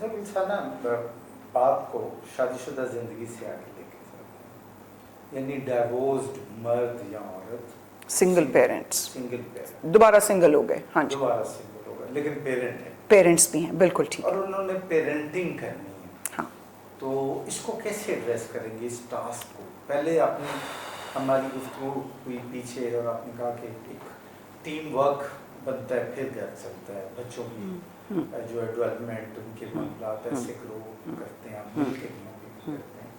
اچھا گلشانہ، بات کو شادی شدہ زندگی سے آگے لے کے چلتے ہیں، یعنی ڈائیورسڈ مرد یا عورت، سنگل پیرنٹس، سنگل پیرنٹ، دوبارہ سنگل ہو گئے، ہاں جی، دوبارہ سنگل ہو گئے لیکن پیرنٹ ہیں، پیرنٹس بھی ہیں، بالکل ٹھیک اور ہے، انہوں نے پیرنٹنگ کرنی ہے، ہاں تو اس کو کیسے ایڈریس کریں گے اس ٹاسک کو؟ پہلے آپ نے ہماری گفتگو ہوئی پیچھے اور آپ نے کہا کہ ایک ٹیم ورک بنتا ہے پھر گھر چلتا ہے، بچوں کی جو ہے ڈیولپمنٹ، ان کے معاملات ایسے گرو کرتے ہیں، آپ مل کے کرتے ہیں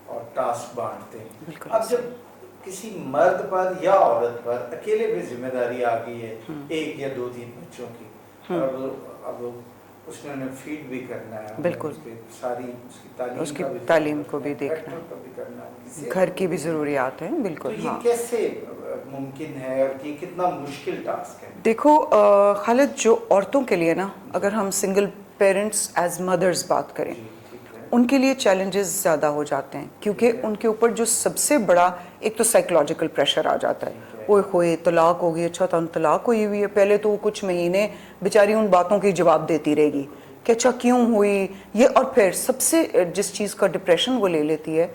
اور ٹاسک بانٹتے ہیں۔ بالکل اب جب کسی مرد پر یا عورت پر اکیلے پہ ذمہ داری آ گئی ہے ایک یا دو تین بچوں کی، اب اس نے انہیں فیڈ بھی کرنا ہے، بالکل، اس کی ساری اس کی تعلیم اس کی کا بھی تعلیم کو بھی دیکھنا فیکٹر کا بھی کرنا ہے، ان کی گھر صحت کی بھی دیکھنا ہے۔ ضروریات ہیں، تو بالکل، یہ ہاں۔ کیسے ممکن ہے اور یہ کتنا مشکل ٹاسک ہے؟ دیکھو خالد، جو عورتوں کے لیے نا، اگر ہم سنگل پیرنٹس ایز مدرز بات کریں، ان کے لیے چیلنجز زیادہ ہو جاتے ہیں، کیونکہ ان کے اوپر جو سب سے بڑا ایک تو سائیکولوجیکل پریشر آ جاتا ہے، اوئے ہوئے طلاق ہو گئی، اچھا تھا طلاق ہوئی ہوئی ہے، پہلے تو کچھ مہینے بیچاری ان باتوں کی جواب دیتی رہے گی کہ اچھا کیوں ہوئی یہ، اور پھر سب سے جس چیز کا ڈپریشن وہ لے لیتی ہے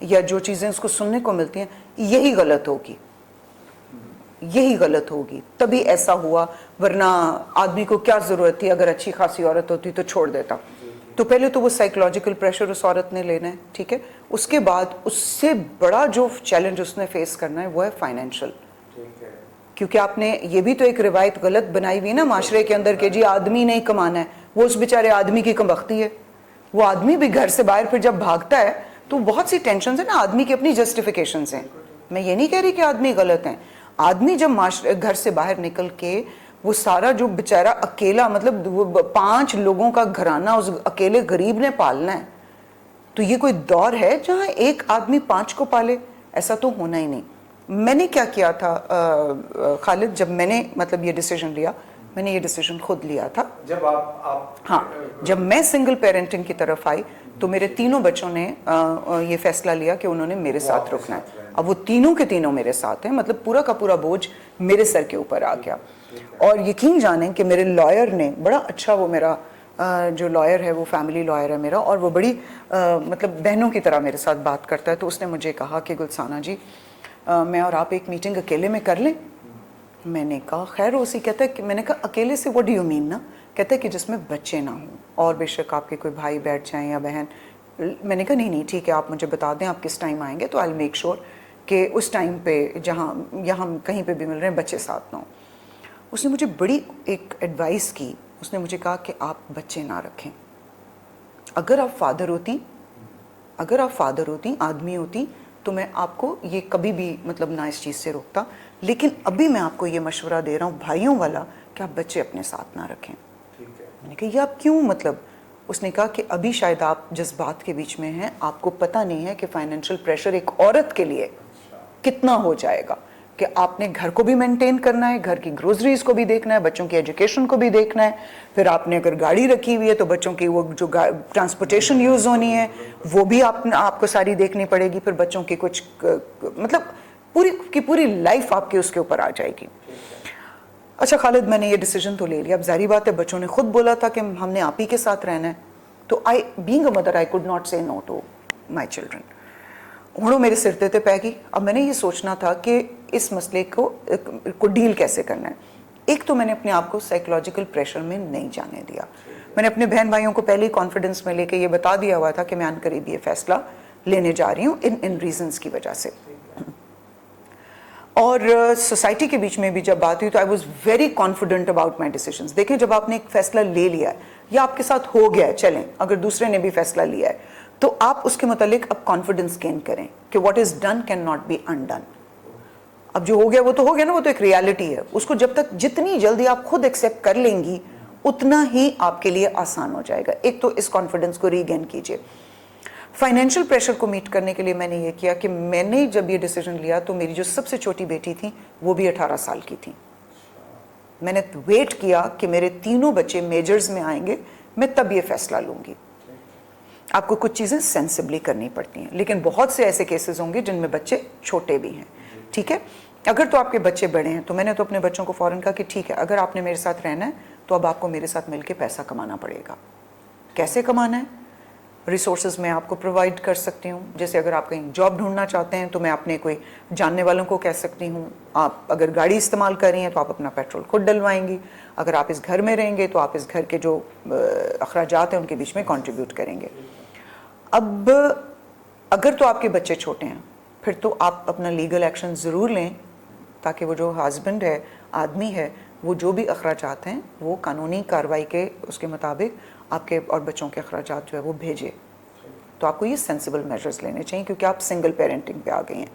یا جو چیزیں اس کو سننے کو ملتی ہیں، یہی غلط ہوگی، یہی غلط ہوگی، تبھی ایسا ہوا، ورنہ آدمی کو کیا ضرورت تھی، اگر اچھی خاصی عورت ہوتی تو چھوڑ دیتا۔ تو پہلے تو وہ سائیکولوجیکل پریشر اس عورت نے لینا ہے، ٹھیک ہے، اس کے بعد اس سے بڑا جو چیلنج اس نے فیس کرنا ہے وہ ہے فائنینشیل، کیونکہ آپ نے یہ بھی تو ایک روایت غلط بنائی ہوئی نا معاشرے کے اندر کہ جی آدمی نہیں کمانا ہے، وہ اس بیچارے آدمی کی کمبختی ہے، وہ آدمی بھی گھر سے باہر پھر جب بھاگتا ہے تو بہت سی ٹینشنز ہیں نا، آدمی کی اپنی جسٹیفیکیشنز ہیں، میں یہ نہیں کہہ رہی کہ آدمی غلط ہیں، آدمی جب گھر سے باہر نکل کے وہ سارا جو بیچارہ اکیلا، مطلب 5 لوگوں کا گھرانہ اس اکیلے غریب نے پالنا ہے، تو یہ کوئی دور ہے جہاں ایک آدمی 5 کو پالے؟ ایسا تو ہونا ہی نہیں۔ میں نے کیا کیا تھا خالد، جب میں نے مطلب یہ ڈیسیجن لیا، میں نے یہ ڈیسیجن خود لیا تھا، جب آپ ہاں، جب میں سنگل پیرنٹنگ کی طرف آئی تو میرے تینوں بچوں نے یہ فیصلہ لیا کہ انہوں نے میرے ساتھ رکنا ہے، اب وہ تینوں کے تینوں میرے ساتھ ہیں، مطلب پورا کا پورا بوجھ میرے سر کے اوپر آ گیا، اور یقین جانیں کہ میرے لائر نے بڑا اچھا، وہ میرا جو لائر ہے وہ فیملی لائر ہے میرا، اور وہ بڑی مطلب بہنوں کی طرح میرے ساتھ بات کرتا ہے، تو اس نے مجھے کہا کہ گلسانہ جی میں اور آپ ایک میٹنگ اکیلے میں کر لیں؟ میں نے کہا خیر اسی، کہتا ہے کہ میں نے کہا اکیلے سے what do you mean نا؟ کہتا ہے کہ جس میں بچے نہ ہوں اور بے شک آپ کے کوئی بھائی بیٹھ جائیں یا بہن۔ میں نے کہا نہیں ٹھیک ہے، آپ مجھے بتا دیں آپ کس ٹائم آئیں گے تو I'll make sure کہ اس ٹائم پہ جہاں یہاں کہیں پہ بھی مل رہے ہیں بچے ساتھ نہ ہوں۔ اس نے مجھے بڑی ایک ایڈوائس کی، اس نے مجھے کہا کہ آپ بچے نہ رکھیں، اگر آپ فادر ہوتی آدمی ہوتی تو میں آپ کو یہ کبھی بھی مطلب نہ اس چیز سے روکتا، لیکن ابھی میں آپ کو یہ مشورہ دے رہا ہوں بھائیوں والا کہ آپ بچے اپنے ساتھ نہ رکھیں۔ میں نے کہا یہ آپ کیوں؟ مطلب اس نے کہا کہ ابھی شاید آپ جذبات کے بیچ میں ہیں، آپ کو پتہ نہیں ہے کہ فائنینشیل پریشر ایک عورت کے لیے کتنا ہو جائے گا، کہ آپ نے گھر کو بھی مینٹین کرنا ہے، گھر کی گروسریز کو بھی دیکھنا ہے، بچوں کی ایجوکیشن کو بھی دیکھنا ہے، پھر آپ نے اگر گاڑی رکھی ہوئی ہے تو بچوں کی وہ جو ٹرانسپورٹیشن یوز ہونی ہے وہ بھی آپ کو ساری دیکھنی پڑے گی، پھر بچوں کی کچھ مطلب پوری کی پوری لائف آپ کی اس کے اوپر آ جائے گی۔ اچھا خالد، میں نے یہ ڈیسیجن تو لے لیا، اب ظاہری بات ہے بچوں نے خود بولا تھا کہ ہم نے آپ ہی کے ساتھ رہنا ہے، تو being a mother I could not say no to my children۔ ہوں میرے سر تے پہ گئی، اب میں نے یہ سوچنا تھا کہ اس مسئلے کو ڈیل کیسے کرنا ہے۔ ایک تو میں نے اپنے آپ کو سائیکولوجیکل پریشر میں نہیں جانے دیا، میں نے اپنے بہن بھائیوں کو پہلے ہی کانفیڈنس میں لے کے یہ بتا دیا ہوا تھا کہ میں عنقریب یہ فیصلہ لینے جا رہی ہوں ان ریزنز کی وجہ سے۔ اور سوسائٹی کے بیچ میں بھی جب بات ہوئی تو I was very confident about my decisions. دیکھیں جب آپ نے ایک فیصلہ لے لیا ہے یا آپ کے ساتھ ہو گیا ہے، چلیں اگر دوسرے نے بھی فیصلہ لیا ہے تو آپ اس کے متعلق اب کانفیڈنس گین کریں کہ what is done can not be undone. اب جو ہو گیا وہ تو ہو گیا نا، وہ تو ایک ریالٹی ہے، اس کو جب تک جتنی جلدی آپ خود ایکسیپٹ کر لیں گی اتنا ہی آپ کے لیے آسان ہو جائے گا۔ ایک تو اس کانفیڈنس کو ری گین کیجیے۔ فائنینشیل پریشر کو میٹ کرنے کے لیے میں نے یہ کیا کہ میں نے جب یہ ڈیسیجن لیا تو میری جو سب سے چھوٹی بیٹی تھی وہ بھی 18 سال کی تھی، میں نے ویٹ کیا کہ میرے تینوں بچے میجرز میں آئیں گے میں تب یہ فیصلہ لوں گی۔ آپ کو کچھ چیزیں سینسبلی کرنی پڑتی ہیں، لیکن بہت سے ایسے کیسز ہوں گے جن میں بچے چھوٹے بھی ہیں، ٹھیک ہے۔ اگر تو آپ کے بچے بڑے ہیں تو میں نے تو اپنے بچوں کو فوراً کہا کہ ٹھیک ہے اگر آپ نے میرے ساتھ رہنا ہے تو اب آپ کو میرے ساتھ مل کے پیسہ کمانا پڑے گا، کیسے کمانا ہے، ریسورسز میں آپ کو پرووائڈ کر سکتی ہوں. جیسے اگر آپ کہیں جاب ڈھونڈنا چاہتے ہیں تو میں اپنے کوئی جاننے والوں کو کہہ سکتی ہوں. آپ اگر گاڑی استعمال کر رہی ہیں تو آپ اپنا پیٹرول خود ڈلوائیں گی. اگر آپ اس گھر میں رہیں گے تو آپ اس گھر کے جو اخراجات ہیں ان کے بیچ میں کنٹریبیوٹ کریں گے. اب اگر تو آپ کے بچے چھوٹے ہیں پھر تو آپ اپنا لیگل ایکشن ضرور لیں تاکہ وہ جو ہسبینڈ ہے، آدمی ہے، وہ جو بھی اخراجات ہیں وہ قانونی کارروائی کے اس کے مطابق آپ کے اور بچوں کے اخراجات جو ہے وہ بھیجے. تو آپ کو یہ سینسیبل میجرز لینے چاہیے کیونکہ آپ سنگل پیرنٹنگ پہ آ گئی ہیں.